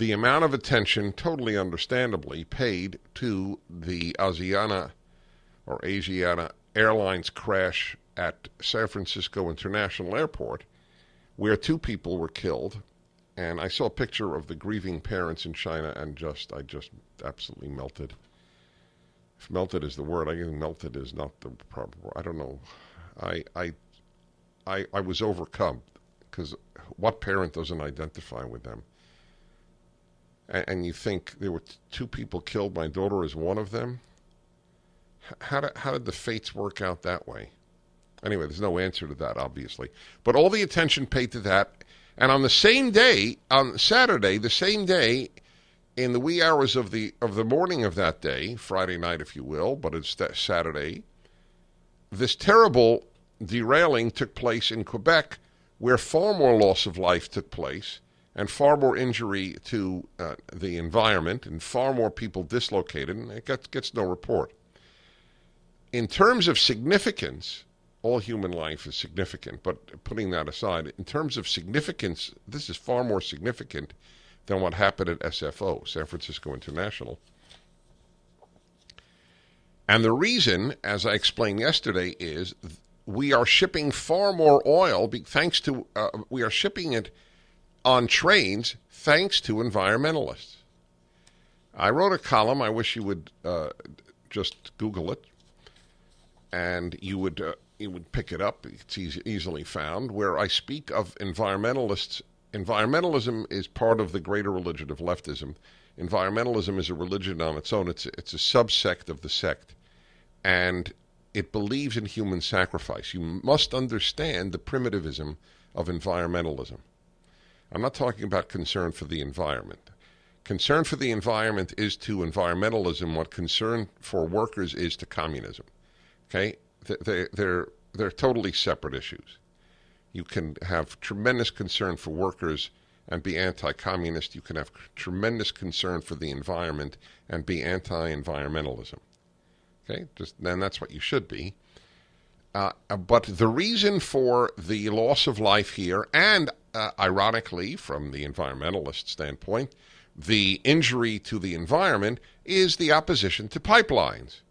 the amount of attention, totally understandably, paid to the Asiana Airlines crash at San Francisco International Airport, where 2 people were killed. And I saw a picture of the grieving parents in China, and I just absolutely melted. If melted is the word, I think melted is not the proper word. I don't know. I was overcome, because what parent doesn't identify with them? And you think there were 2 people killed. My daughter is one of them. How did the fates work out that way? Anyway, there's no answer to that, obviously. But all the attention paid to that. And on the same day, on Saturday, the same day, in the wee hours of the morning of that day, Friday night, if you will, but it's Saturday, this terrible derailing took place in Quebec, where far more loss of life took place and far more injury to the environment and far more people dislocated, and it gets no report. In terms of significance, all human life is significant, but putting that aside, in terms of significance, this is far more significant than what happened at SFO, San Francisco International. And the reason, as I explained yesterday, is we are shipping far more oil we are shipping it on trains thanks to environmentalists. I wrote a column. I wish you would just Google it, and you would pick it up. It's easily found, where I speak of environmentalists. Environmentalism is part of the greater religion of leftism. Environmentalism is a religion on its own. It's a subsect of the sect, and it believes in human sacrifice. You must understand the primitivism of environmentalism. I'm not talking about concern for the environment. Concern for the environment is to environmentalism what concern for workers is to communism. Okay? They're totally separate issues. You can have tremendous concern for workers and be anti-communist. You can have tremendous concern for the environment and be anti-environmentalism. Okay? Then that's what you should be. But the reason for the loss of life here, and ironically, from the environmentalist standpoint, the injury to the environment is the opposition to pipelines,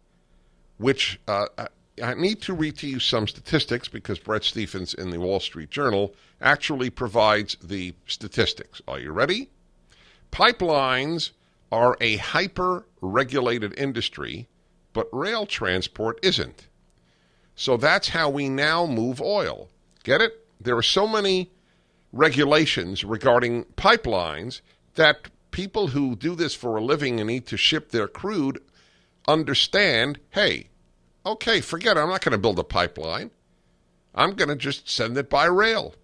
which I need to read to you some statistics because Brett Stephens in the Wall Street Journal actually provides the statistics. Are you ready? Pipelines are a hyper-regulated industry, but rail transport isn't. So that's how we now move oil. Get it? There are so many regulations regarding pipelines that people who do this for a living and need to ship their crude understand, hey, okay, forget it. I'm not going to build a pipeline. I'm going to just send it by rail.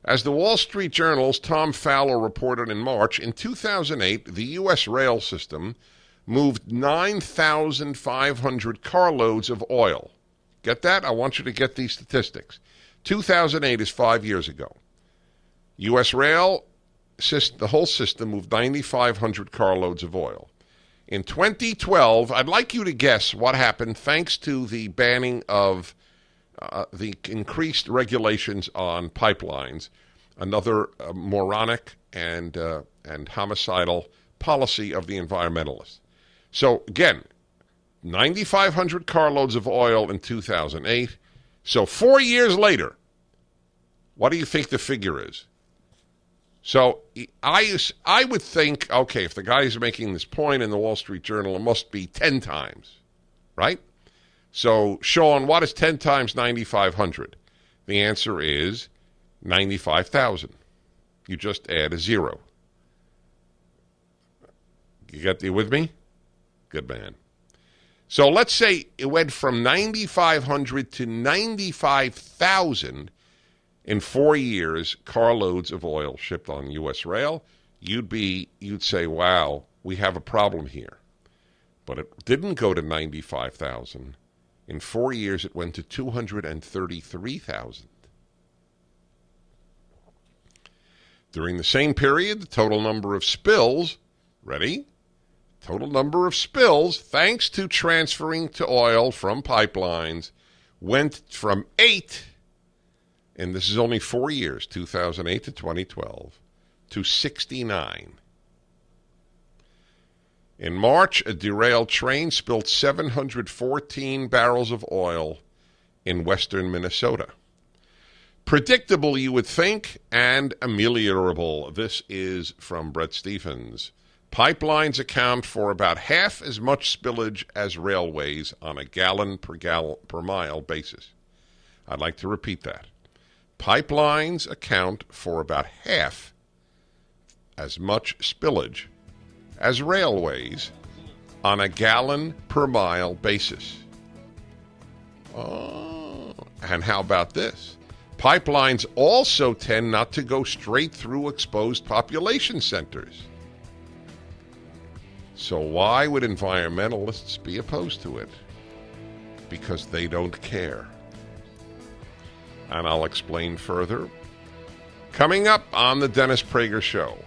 As the Wall Street Journal's Tom Fowler reported in March, in 2008, the U.S. rail system moved 9,500 carloads of oil. Get that? I want you to get these statistics. 2008 is 5 years ago. U.S. rail, the whole system, moved 9,500 carloads of oil. In 2012, I'd like you to guess what happened thanks to the banning of the increased regulations on pipelines, another moronic and homicidal policy of the environmentalists. So, again, 9,500 carloads of oil in 2008. So 4 years later, what do you think the figure is? So I would think, okay, if the guy is making this point in the Wall Street Journal, it must be 10 times, right? So, Sean, what is 10 times 9,500? The answer is 95,000. You just add a zero. You with me? Good man. So let's say it went from 9,500 to 95,000 in 4 years, carloads of oil shipped on U.S. rail. You'd say, wow, we have a problem here. But it didn't go to 95,000. In 4 years, it went to 233,000. During the same period, the total number of spills, ready? Total number of spills, thanks to transferring to oil from pipelines, went from 8, and this is only 4 years, 2008 to 2012, to 69. In March, a derailed train spilled 714 barrels of oil in western Minnesota. Predictable, you would think, and ameliorable. This is from Brett Stephens. Pipelines account for about half as much spillage as railways on a gallon per mile basis. I'd like to repeat that. Pipelines account for about half as much spillage as railways on a gallon per mile basis. Oh, and how about this? Pipelines also tend not to go straight through exposed population centers. So why would environmentalists be opposed to it? Because they don't care. And I'll explain further coming up on the Dennis Prager Show.